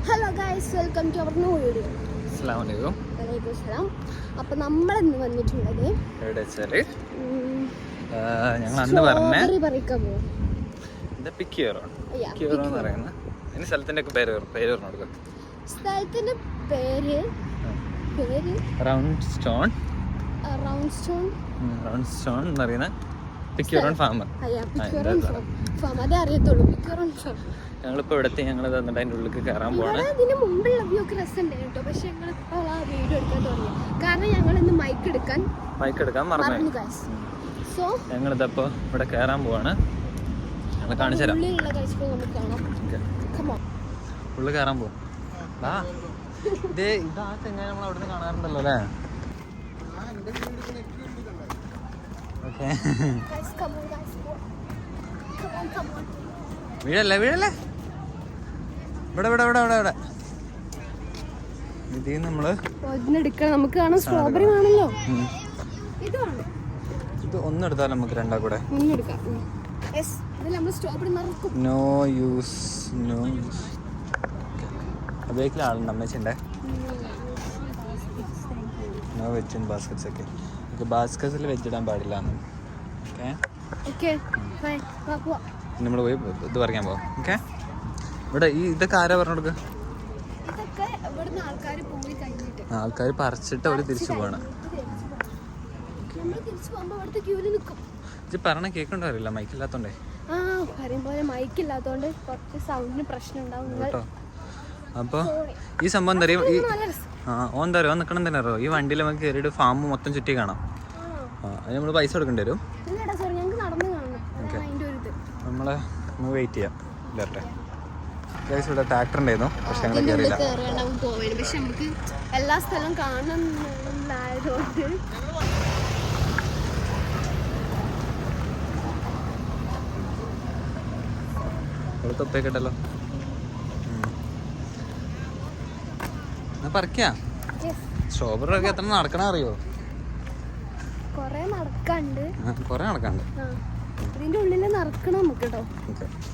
Hello guys, welcome to our new video. അസ്സലാമു വലൈക്കും സലാം. അപ്പോൾ നമ്മളിന്ന് വന്നിട്ടുള്ളത് എവിടെ വെച്ചാൽ ഞങ്ങൾ അന്ന് പറഞ്ഞ പറിക്കാൻ പോകും. പിക്കിയോറോ എന്ന് പറയുന്ന ഇനി സ്ഥലത്തിൻ്റെ ഒക്കെ പേര് പറഞ്ഞു കൊടുക്കാം. സ്ഥലത്തിൻ്റെ പേര് റൗണ്ട് സ്റ്റോൺ എന്ന് പറയുന്ന പിക്കിയോറോൺ ഫാം. അതേ അറിയത്തുള്ളൂ. പിക്കിയോറോൺ ഫാം. ഞങ്ങളിപ്പോൾ ഇവിടത്തെ ഞങ്ങൾ തന്നിട്ട് അതിൻ്റെ ഉള്ളിൽ കയറാൻ പോവാണ്. ഇതിന് മുമ്പുള്ള വ്യൂ ഒക്കെ രസമുണ്ടായിരുന്നു കേട്ടോ. പക്ഷെ ഞങ്ങളിപ്പോൾ ആ വീഡിയോ എടുക്കാൻ തുടങ്ങി കാരണം ഞങ്ങൾ ഇന്ന് മൈക്ക് എടുക്കാൻ മറന്നു ഗൈസ്. സോ ഞങ്ങളിതപ്പോൾ ഇവിടെ കയറാൻ പോവാണ്. ഞങ്ങൾ കാണിച്ചു തരാം. ഉള്ളിൽ കയറാൻ പോകും. ഇതാ ചെങ്ങായി നമ്മൾ അവിടെ നിന്ന് കാണാറുണ്ടല്ലോ അല്ലേ? ഓക്കെ, വീഴല്ലേ ഇവിടെ ഇത് നമ്മള് നമുക്ക് കാണാം. സ്ട്രോബെറി ആണല്ലോ. ഇത് ഒന്നെടുത്താലും നമുക്ക് രണ്ടാ കൂടെ. നോ യൂസ് ബേക്കിൽ ആളുണ്ട് അമ്മച്ചിൻ്റെ. നോ വെജ് ഇൻ ബാസ്കറ്റ്സ് ഒക്കെ. ബാസ്കറ്റ്സിൽ വെജിടാൻ പാടില്ല. നമ്മൾ പോയി ഇത് പറയാൻ പോവാം. ഓക്കെ, ഇവിടെ ഇതൊക്കെ ആരാ പറഞ്ഞു കൊടുക്കുക? ആൾക്കാർ പറിച്ചിട്ട് അവർ തിരിച്ചു പോവാണ്. ഇത് പറഞ്ഞ കേൾക്കണ്ടറിയില്ല, മൈക്കില്ലാത്തോണ്ടേ. കേട്ടോ. അപ്പോൾ ഈ സംഭവം എന്താ പറയുക, എന്താ പറയുക നിൽക്കണം തന്നെ അറിയോ? ഈ വണ്ടിയിൽ നമുക്ക് കയറിയിട്ട് ഫാം മൊത്തം ചുറ്റി കാണാം. അത് നമ്മൾ പൈസ കൊടുക്കേണ്ടി വരും. നമ്മളെ വെയിറ്റ് ചെയ്യാം. ഇല്ലട്ടെ, ഇവിടെ ട്രാക്ടർ ഉണ്ടായിരുന്നു, പക്ഷെ ഞങ്ങൾ കയറിയില്ല. എല്ലാ സ്ഥലവും കാണുന്നതായതുകൊണ്ട് തൊപ്പേക്കട്ടല്ലോ. പറിക്കാം. സ്ട്രോബെറി ഒക്കെ എത്ര നടക്കണ അറിയോ? കൊറേ നടക്കാണ്ട്. ഇതിന്റെ ഉള്ളിൽ നടക്കണം നമുക്ക് കേട്ടോ.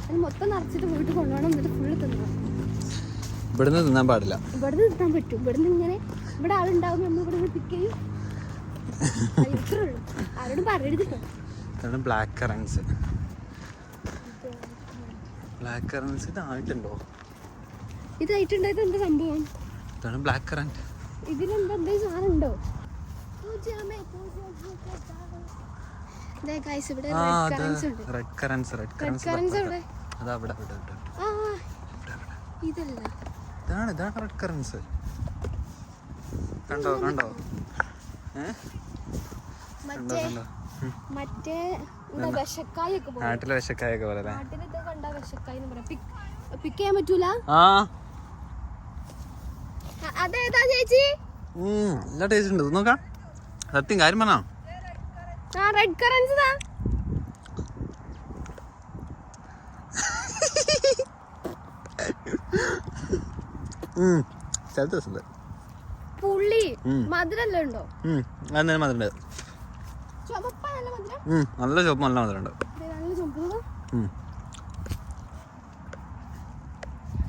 അത് മൊത്തം നിറച്ചിട്ട് വീട്ടിൽ കൊണ്ടുപോകണം. എന്നിട്ട് ഫുള്ള് തിന്നണം. ഇവിടുന്ന് തിന്നാൻ പാടില്ല. ഇവിടുന്ന് തിന്നാൻ പറ്റും. ഇവിടുന്ന് ഇങ്ങനെ ഇവിടെ ആളുണ്ടാവും, നമ്മൾ ഇവിടെ പിക്ക് ചെയ്യും. ഇത്രേ ഉള്ളൂ, ആരോടും പറയരുത്. Black currents ഇതായിട്ടുണ്ടോ? ഇതായിട്ടുണ്ടായത് എന്താ സംഭവം? ഇതാണ് ബ്ലാക്ക് കറന്റ്. ഇതിലെന്താ എന്തെങ്കിലും സാധനം ഉണ്ടോ? റെഡ് കറൻസ് ഇതാണ് റെഡ് കറൻസ്. കണ്ടോ? നാട്ടിലെ വിഷക്കായൊക്കെ പോലെ പിക്ക് ചെയ്യാൻ പറ്റൂല. അതേതാ ചേച്ചി? നല്ല ടേസ്റ്റ് ഉണ്ട്. നോക്കാം, സത്യം കാര്യം പറഞ്ഞോ. റെഡ് കറൻസ് പുള്ളി മധുരല്ലോ ഉണ്ടോ? മധുരണ്ട്. നല്ല ചുവപ്പ്, നല്ല മധുരണ്ട്.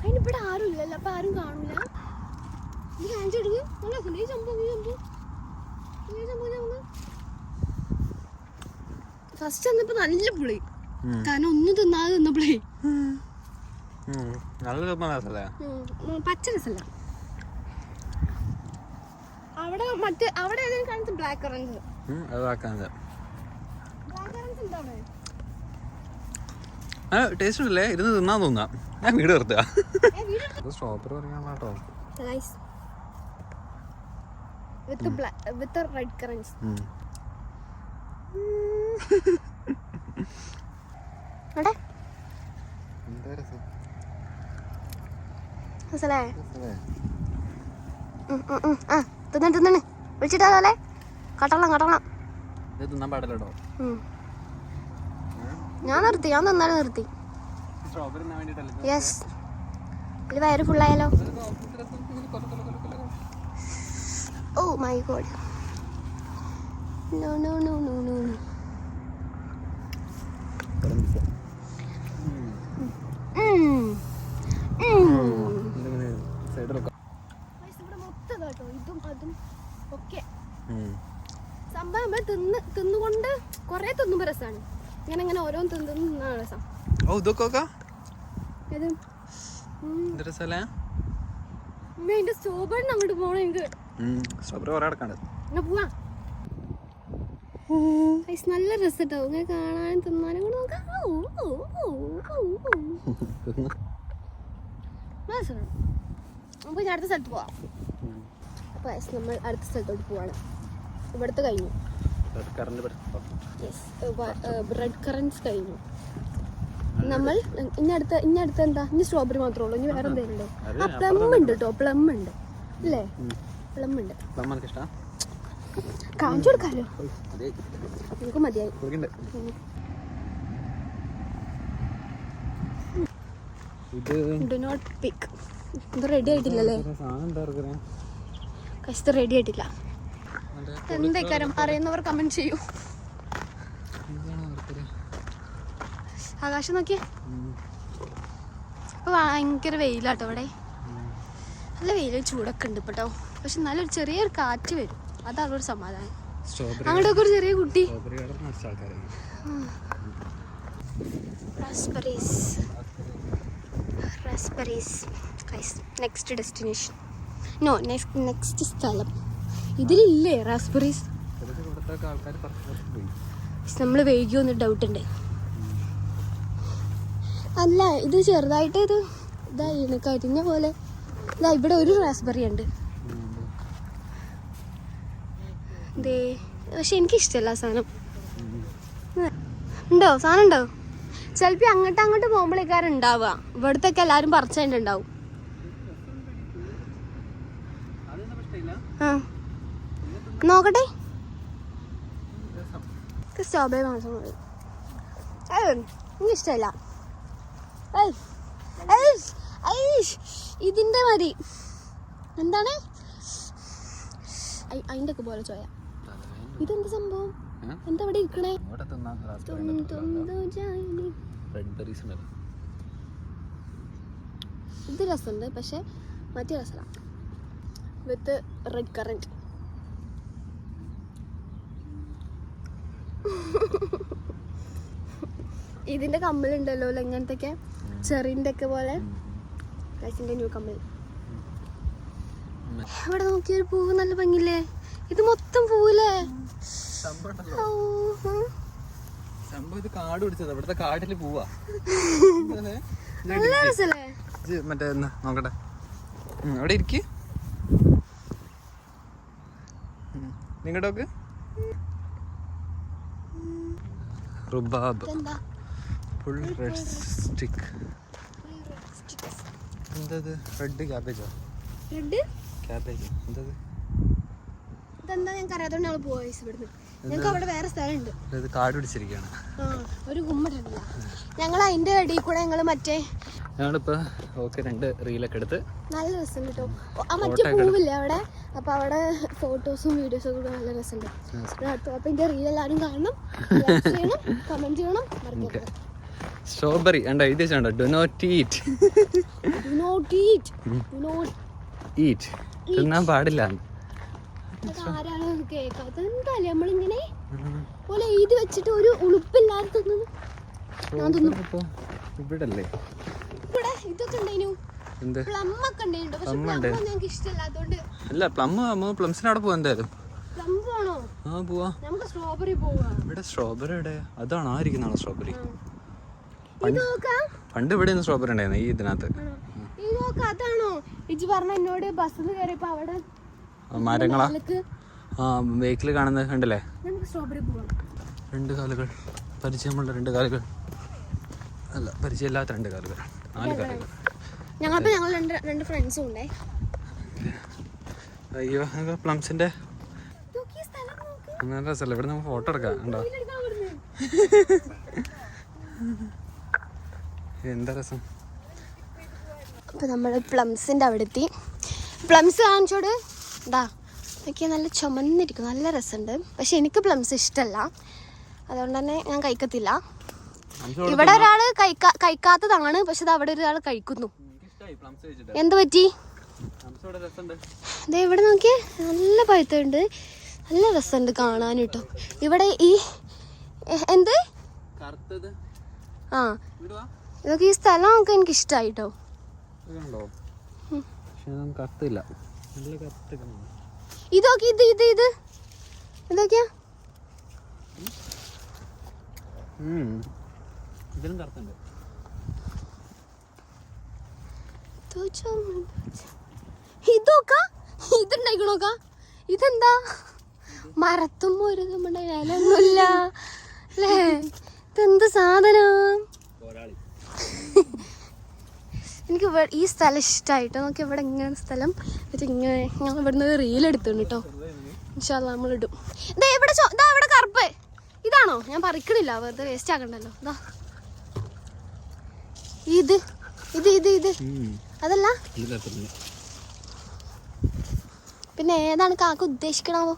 അതിനിവിടെ ആരും ഇല്ലല്ലോ, അപ്പൊ ആരും കാണൂല. ഫസ്റ്റ് വന്നപ്പോ നല്ല പുളി, കാരണം ഒന്നും തിന്നാതെ തിന്നപ്പോളേ പച്ച രസല്ല. അവിടെ ഏതെങ്കിലും കാണുന്നത് ബ്ലാക്ക് കറൻസ് ടേസ്റ്റ് ഉണ്ടല്ലേ? ഇരുന്ന് തിന്നാൻ തോന്നാ. ഞാൻ വീട് നിർത്തുക. സ്ട്രോബെറി പറയാട്ടോ. with red currants. അടേ രസല്ലേ? തിന്നേ വിളിച്ചിട്ടാലേ കട്ടണം. തിന്നാൻ പാടില്ലട്ടോ. ഞാൻ തന്നാലും നിർത്തി. യെസ്, ഇത് വയറ് ഫുള്ളായാലോ. Oh my god. No. നമ്മൾ തിന്നുകൊണ്ട് കൊറേ തിന്നുമ്പോ രസമാണ്. ഇങ്ങനെ ഇങ്ങനെ ഓരോന്ന് തിന്നാണ് രസം. അതിന്റെ സ്ട്രോബെറി അങ്ങോട്ട് പോകണം എനിക്ക്. പോവാ നല്ല രസം കേട്ടോ, ഇങ്ങനെ കാണാനും തിന്നാനും കൂടെ നോക്കാം. നമുക്ക് ഇനി അടുത്ത സ്ഥലത്ത് പോവാം. അപ്പൊ നമ്മൾ അടുത്ത സ്ഥലത്തോട്ട് പോവാണ്. ഇവിടുത്തെ കഴിഞ്ഞു, റെഡ് കറൻസ് കഴിഞ്ഞു. നമ്മൾ ഇനി അടുത്ത എന്താ, ഇനി സ്ട്രോബെറി മാത്രമേ ഉള്ളൂ. ഇനി വേറെ എന്തെങ്കിലും ഉണ്ടോ? ആ പ്ലം ഉണ്ട് കേട്ടോ, പ്ലം ഉണ്ട് അല്ലേ? പ്ലം ഉണ്ട്, കാണിച്ചു കൊടുക്കാലോ. നമുക്ക് മതിയായി. ഡു നോട്ട് പിക്ക്. ഇത് റെഡി ആയിട്ടില്ലല്ലേ? കഷ്ടം റെഡി ആയിട്ടില്ല. എന്തായിക്കാരം അറിയുന്നവർ കമന്റ് ചെയ്യൂ. ആകാശം നോക്കിയേ, ഇപ്പൊ ഭയങ്കര വെയിലാട്ടോ ഇവിടെ. നല്ല വെയിലും ചൂടൊക്കെ ഉണ്ട് ഇപ്പൊ കേട്ടോ. പക്ഷെ നല്ലൊരു ചെറിയൊരു കാറ്റ് വരും, അതാണ് ഒരു സമാധാനം. അങ്ങോട്ടൊക്കെ ഒരു ചെറിയ കുട്ടി. നെക്സ്റ്റ് ഡെസ്റ്റിനേഷൻ, നോ നെക്സ്റ്റ് സ്ഥലം. ഇതിലില്ലേ റാസ്ബെറീസ്? നമ്മൾ വൈകിയൊന്ന് ഡൗട്ട് ഉണ്ട്. അല്ല, ഇത് ചെറുതായിട്ട് ഇത് ഇതായി കരിഞ്ഞ പോലെ. ഇതാ ഇവിടെ ഒരു റാസ്ബെറി ഉണ്ട്. പക്ഷെ എനിക്കിഷ്ടമല്ല ആ സാധനം. ഉണ്ടോ സാധനം ഉണ്ടോ? ചിലപ്പോൾ അങ്ങോട്ട് പോകുമ്പോഴേക്കാരും ഉണ്ടാവുക. ഇവിടുത്തെ ഒക്കെ എല്ലാവരും പറിച്ചിട്ടുണ്ടാവും. ആ നോക്കട്ടെ. സ്ട്രോബെറി മാത്രം മതി. എനിക്കിഷ്ടമല്ല. ഇതിന്റെ മതി. എന്താണ് അതിന്റെ ഒക്കെ പോലെ ചോയ. ഇതെന്ത് സംഭവം? എന്താ ഇവിടെ ഇരിക്കണേ? ഇത് രസമുണ്ട്, പക്ഷെ മറ്റേ രസമാണ് വിത്ത് റെഡ് കറന്റ്. ഇതിന്റെ കമ്മലുണ്ടല്ലോ ഇങ്ങനത്തെ ചെറിന്റെ ഒക്കെ പോലെ. ന്യൂ കമ്മൽ. ഇവിടെ നോക്കിയൊരു പൂവ് നല്ല ഭംഗിയില്ലേ? ഇത് മൊത്തം പൂവില്ലേ? കാട് പിടിച്ചത് ഇവിടുത്തെ കാട്ടില് പൂവാ. നല്ല രസല്ലേ? മറ്റേ നോക്കട്ടെ, അവിടെ ഇരിക്ക്. നിങ്ങടോക്ക് റുബാബ് ഫുൾ റെഡ് സ്റ്റിക്ക്. എന്തത്? റെഡ് ക്യാബേജോ? റെഡ് ക്യാബേജ് എന്തത്? ഇതെന്താ ഞങ്ങൾക്ക് അറിയാത്തോണ്ട് ഞങ്ങൾ പോയി ഇവിടുന്ന്. ഞങ്ങൾക്ക് അവിടെ വേറെ സ്ഥലമുണ്ട്. ഇത് കാട് പിടിച്ചിരിക്കുകയാണ്. ഒരു കുമ്മിട്ടില്ല. ഞങ്ങൾ അതിന്റെ ഇടയിൽ കൂടെ ഞങ്ങളിപ്പോ രണ്ട് റീലൊക്കെ എടുത്ത് നല്ല രസം കേട്ടോ. ആ മറ്റേ പൂവില്ലേ അവിടെ, അപ്പൊ അവിടെ ഫോട്ടോസും വീഡിയോസും ഒക്കെ നല്ല രസമുണ്ട്. അപ്പൊ ഇതിന്റെ റീൽ എല്ലാവരും കാണണം, ചെയ്യണം, കമന്റ് ചെയ്യണം. സ്ട്രോബെറി എഴുതി വെച്ചോ, ഡു നോട്ട് ഈറ്റ്. തിന്നാൻ പാടില്ല. ആരാണ് കേൾക്കാത്തത്? എന്തായാലും നമ്മളിങ്ങനെ പോലെ എഴുതി വെച്ചിട്ട് ഒരു ഉളുപ്പില്ലാതെ തിന്നു. ഞാൻ തിന്നു. ഇവിടല്ലേ ഇവിടെ ഇതൊക്കെ ഉണ്ടായിരുന്നു, പ്ലം ഒക്കെ ഉണ്ടായിരുന്നു. പക്ഷെ പ്ലം ഞങ്ങൾക്ക് ഇഷ്ടമല്ലാത്തോണ്ട്. അല്ല, പ്ലംസിന് അവിടെ പോവാ. എന്തായാലും പ്ലം പോണോ? ആ പോവാ. നമുക്ക് സ്ട്രോബെറി പോവാ. ഇവിടെ സ്ട്രോബെറി എവിടെ? അതാണോ ആയിരിക്കുന്നതാണോ സ്ട്രോബെറി? പണ്ട് ഇവിടെ സ്ട്രോബെറി ഉണ്ടായിരുന്നു ഈ ഇതിനകത്ത്. അതാണോ ഇജ്ജ് പറഞ്ഞ എന്നോട് ബസ്സിൽ കയറിയപ്പോ അവിടെ മരങ്ങളാ വെഹിക്കിൾ കാണുന്നത് കണ്ടല്ലേ? നമുക്ക് സ്ട്രോബെറി പോവാം. രണ്ട് കാലുകൾ, പരിചയമുള്ള രണ്ട് കാലുകൾ. അല്ല, പരിചയമില്ലാത്ത രണ്ട് കാലുകൾ, 4 കാലുകൾ. ഞങ്ങൾ രണ്ട് ഫ്രണ്ട്സും ഉണ്ടേ. അയ്യോ, പ്ലംസിന്റെ നല്ല രസമല്ലേ? ഇവിടെ നമുക്ക് ഫോട്ടോ എടുക്കാം. ഉണ്ടോ? എന്താ രസം. അപ്പൊ നമ്മള് പ്ലംസിന്റെ അവിടെ എത്തി. പ്ലംസ് കാണിച്ചോട്. ഇതാ നോക്കിയാൽ നല്ല ചുമന്നിരിക്കും, നല്ല രസമുണ്ട്. പക്ഷെ എനിക്ക് പ്ലംസ് ഇഷ്ടമല്ല, അതുകൊണ്ട് തന്നെ ഞാൻ കഴിക്കത്തില്ല. ഇവിടെ ഒരാള് കഴിക്കാത്തതാണ്, പക്ഷെ അത് അവിടെ ഒരാൾ കഴിക്കുന്നു. എന്ത് പറ്റി? ഇവിടെ നോക്കിയേ, നല്ല പഴുത്തുണ്ട്. നല്ല രസമുണ്ട് കാണാൻ കേട്ടോ. ഇവിടെ ഈ എന്ത് ആ ഇതൊക്കെ ഈ സ്ഥലമൊക്കെ എനിക്ക് ഇഷ്ടമായി കേട്ടോ. ഇതൊക്കെ ഇതൊക്കെയാ ഇതൊക്കെ ഇതുണ്ടായിക്കണോക്ക. ഇതെന്താ മരത്തുമ്പോ ഒരു നമ്മുടെ ഇലൊന്നുമില്ല അല്ലേ? ഇതെന്ത് സാധനം? എനിക്ക് ഈ സ്ഥലം ഇഷ്ടമായിട്ടോ. നമുക്ക് ഇവിടെ ഇങ്ങനെ സ്ഥലം എന്നിട്ട് ഇങ്ങനെ ഞങ്ങൾ ഇവിടുന്ന് റീലെടുത്തുണ്ട് കേട്ടോ. ഇൻഷാല്ലാ നമ്മളിടും. ഇതാ ഇവിടെ ഇവിടെ കറുപ്പ് ഇതാണോ? ഞാൻ പറിക്കണില്ല, വെറുതെ വേസ്റ്റ് ആക്കണ്ടല്ലോ. ഇതാ ഇത് ഇത് ഇത് ഇത് അതല്ല പിന്നെ ഏതാണ് കാക്ക ഉദ്ദേശിക്കണാവോ?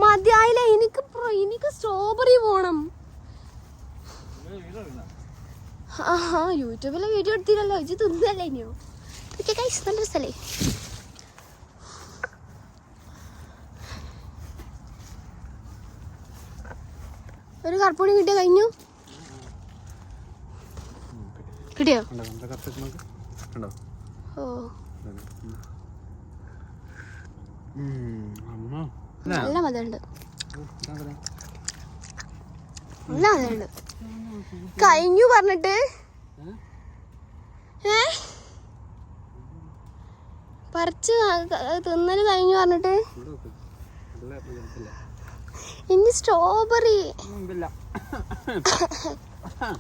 മതിയായില്ലേ? എനിക്ക് സ്ട്രോബെറി പോണം. ആഹാ യൂട്യൂബിലെ വീഡിയോ എടുത്തില്ലല്ലോ, ഇത് തിന്നല്ലേ ഇനിയോ? ഇതൊക്കെ കഴിച്ച് നല്ല രസല്ലേ? ഒരു കറുപ്പൊടി കിട്ടിയ കഴിഞ്ഞു. കിട്ടിയോ? ഓ നല്ല മധുരമുണ്ട്, നല്ല മധുരമുണ്ട്. കഴിഞ്ഞു പറഞ്ഞിട്ട് പറിച്ച് തിന്നല് കഴിഞ്ഞു പറഞ്ഞിട്ട് ഇനി സ്ട്രോബെറി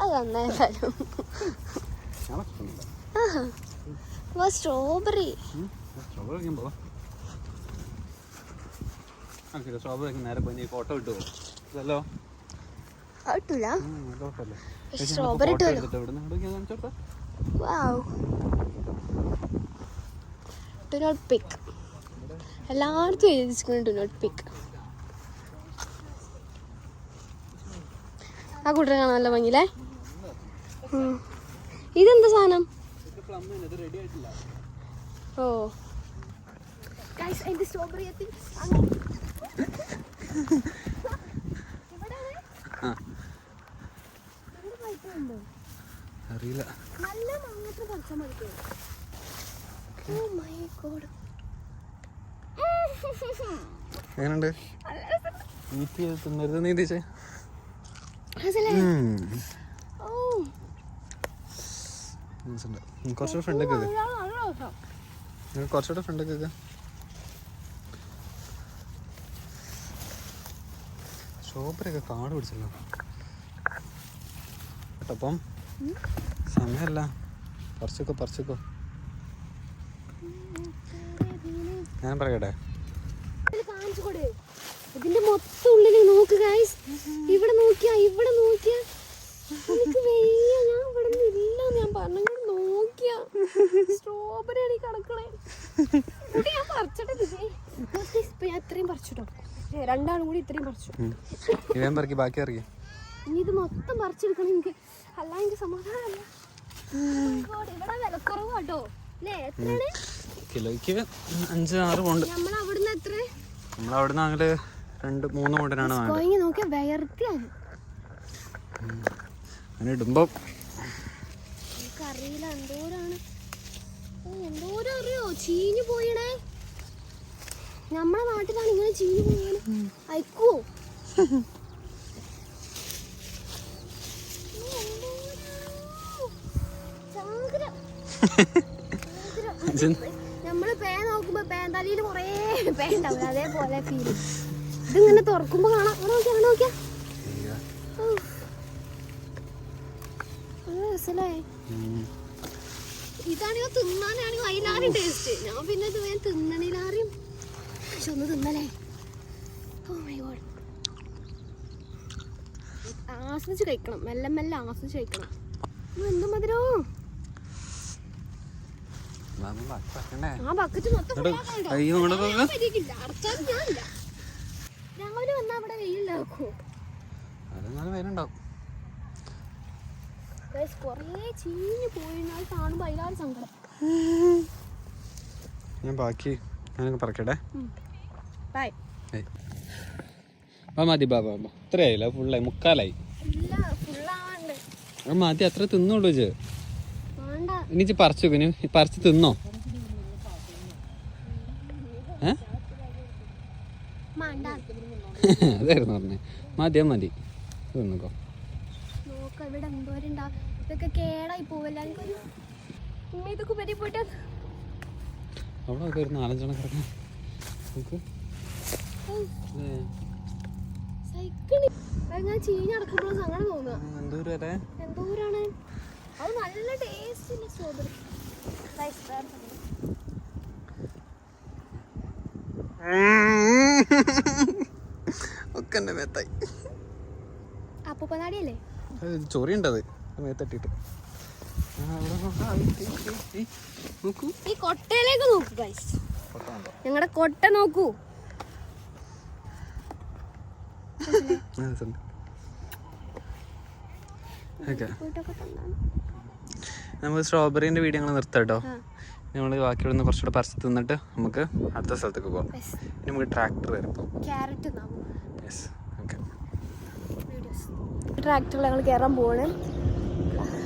അത് നന്നായാലും സ്ട്രോബെറി നേരെ പോയി ഫോട്ടോ ഇട്ടു കിട്ടൂല. സ്ട്രോബെറി ഡു നോട്ട് പിക്ക് എല്ലായിടത്തും എഴുതിച്ചിരിക്കുന്നു ഡു നോട്ട് പിക്ക്. ആ കൂട്ടരെ കാണാൻ നല്ല ഭംഗിയില്ലേ? ഇതെന്താ സാധനം? ഓ സ്ട്രോബെറി അറിയില്ല. എങ്ങനുണ്ട്? തിന്നരുത് നീന്തിച്ചേ. കുറച്ചുകൂടെ ഫ്രണ്ടൊക്കെ കുറച്ചുകൂടെ ഫ്രണ്ടൊക്കെ സ്ട്രോബെറിയൊക്കെ കാട് പിടിച്ചല്ലോ. അപ്പം സമയമല്ല, പറിച്ചോ. ഞാൻ പറയട്ടെ, ഇതിന്റെ മൊത്തം ഉള്ളില് നോക്ക് ഗൈസ്. ഇവിടെ നോക്കിയാ എനിക്ക് വയ്യ. ഞാൻ ഇവിടെ ഇല്ല, ഞാൻ പറഞ്ഞു നോക്കിയാ സ്ട്രോബെറി ആണ് കിടക്കണേ. ഞാൻ പറിച്ചട്ടെ ഞാൻ ഇത്രയും പറിച്ചിട്ടോ. രണ്ടാളും കൂടി ഇത്രയും പറിച്ചു. ബാക്കി അറിയാം. ഇനി ഇത് മൊത്തം പറിച്ചെടുക്കണം എനിക്ക്, അല്ല എനിക്ക് സമാധാനമല്ല. ഇവിടെ വിലക്കുറവ് കേട്ടോ അല്ലേ? എത്രയാണ്? കിലോയ്ക്ക് 5-6 കൊണ്ട്. നമ്മളവിടുന്ന് എത്ര? നമ്മളവിടുന്ന് അങ്ങനെ 2-3 കൊണ്ടിനാണ് നോക്കിയാ വയർത്തിയാണ്. അങ്ങനെ ഇടുമ്പോ അറിയില്ല എന്തോരം അറിയോ ചീഞ്ഞു പോയണേ. നമ്മളെ നാട്ടിലാണ് ഇങ്ങനെ ചീഞ്ഞു പോയാണ്. അയക്കുവോ? നമ്മള് പേ നോക്കുമ്പോ പേന്തലയില് കൊറേ പേ ഉണ്ടാവില്ല, അതേപോലെ ഫീൽ. ഇതിങ്ങനെ തുറക്കുമ്പോ കാണാം. നോക്കിയാ ഇതാണെങ്കിൽ തിന്നാനാണെങ്കിൽ അതിലാരും ടേസ്റ്റ്. ഞാൻ പിന്നെ ഇത് വേഗം തിന്നണിലാരും. പക്ഷെ ഒന്ന് തിന്നലേ. ഓ മൈ ഗോഡ്, ആസ്വദിച്ച് കഴിക്കണം, മെല്ലെ ആസ്വദിച്ച് കഴിക്കണം. എന്ത് മധുരോ! ആ ബക്കറ്റ് മൊത്തം രാവിലെ വന്നാ അവിടെ വെയിലുണ്ടാക്കോ? കൊറേ ചീഞ്ഞു പോയി കാണുമ്പോ അതിലാരും സങ്കടം. ഞാൻ ബാക്കി ഞാനൊക്കെ പറക്കട്ടെ. ബൈ. മതി ബാബാ, ഇത്രയായില്ല, ഫുള്ളായി, മുക്കാലായി. മതി, അത്ര തിന്നോളൂ ചേ. ഇനി പറിച്ചു, ഇനി പറിച്ച് തിന്നോ? അതായിരുന്നു പറഞ്ഞേ. മതിയാ മതി, തിന്നോ. അവിടെ ഒരു 4-5 കിടക്കാം. ഞാൻ ചീഞ്ഞടക്കുമ്പോൾ അങ്ങനെ തോന്നുക. എന്തോരാണ് അത്, നല്ല ടേസ്റ്റ് ഇല്ല സ്ട്രോബെറി. അപ്പൂപ്പനാടിയല്ലേ ചൊറിയുണ്ടത് മേത്തട്ടിട്ട്. ഈ കൊട്ടയിലേക്ക് നോക്കൂ ഗൈസ്, ഞങ്ങളുടെ കൊട്ട നോക്കൂ. നമുക്ക് സ്ട്രോബെറിന്റെ വീഡിയോ ഞങ്ങൾ നിർത്താം കേട്ടോ. നമ്മൾ ബാക്കി ഇവിടെ നിന്ന് കുറച്ചുകൂടെ പറിച്ച് തിന്നിട്ട് നമുക്ക് അടുത്ത സ്ഥലത്തേക്ക് പോകാം. ഇനി നമുക്ക് ട്രാക്ടർ വരും. ട്രാക്ടറിൽ ഞങ്ങൾ കയറാൻ പോവാണ്.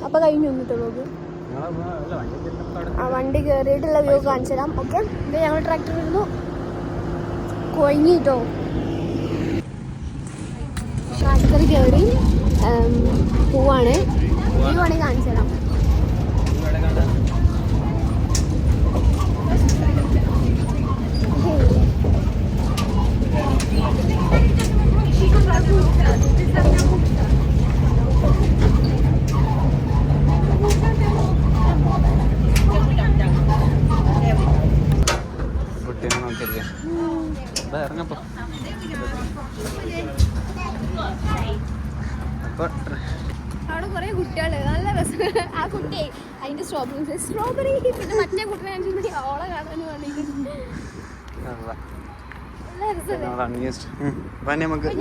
അപ്പൊ കഴിഞ്ഞു വന്നിട്ടുള്ളൂ. ആ വണ്ടി കയറിയിട്ടുള്ള വ്യൂ കാണിച്ചു തരാം. ഓക്കെ, ഇത് ഞങ്ങൾ ട്രാക്ടർ വരുന്നു. കൊഴിഞ്ഞിട്ടോ ട്രാക്ടർ കയറി പോവാണ്. വ്യൂ ആണെങ്കിൽ കാണിച്ചു തരാം. ഇറങ്ങപ്പോ. അവിടെ കുറെ കുട്ടികള്, നല്ല രസം. ആ കുട്ടി അതിന്റെ സ്ട്രോബെറി പിന്നെ മറ്റേ കുട്ടിനെ ഓളെ കാണാൻ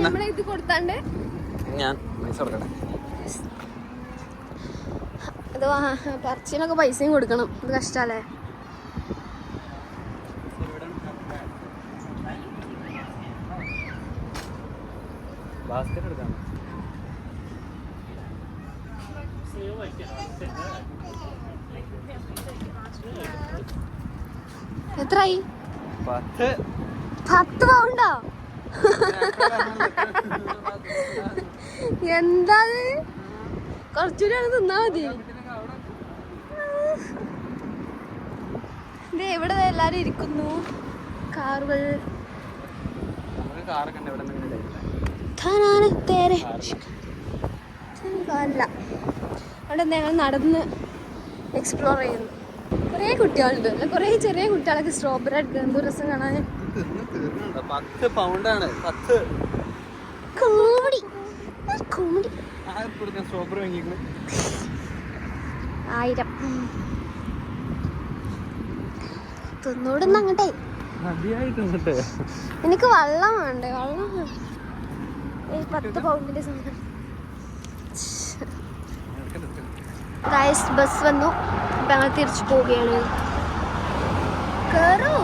നമ്മളെ ഇത് കൊടുത്താണ്ട് ഞാൻ പൈസ കൊടുക്കട്ടെ. ഇത് പറിച്ചിനൊക്കെ പൈസയും കൊടുക്കണം. ഇത് കഷ്ടല്ലേ. എത്രയായി? 10 പൗണ്ടോ? എന്താ കുറച്ചുകൂടി തിന്നാ മതി. ഇത് എവിടെ എല്ലാരും ഇരിക്കുന്നു. കാറുകൾ അല്ല, അവിടെ ഞങ്ങൾ നടന്ന് എക്സ്പ്ലോർ ചെയ്യുന്നു. കുറേ കുട്ടികളുണ്ട്, കുറേ ചെറിയ കുട്ടികളൊക്കെ സ്ട്രോബെറി എടുക്കുക. എന്തോ രസം കാണാൻ. 10 പൗണ്ടാണ്. 10 കോമഡി. സ്ട്രോബെറി വാങ്ങിക്കുന്നു 1000. തിന്നോടുന്ന അങ്ങട്ടെ. എനിക്ക് വെള്ളം വേണ്ടേ? വെള്ളം 10 പൗണ്ടിന്റെ സാധനം. ബസ് വന്നു. അപ്പൊ ഞങ്ങൾ തിരിച്ചു പോവുകയാണ്. കേറൂ.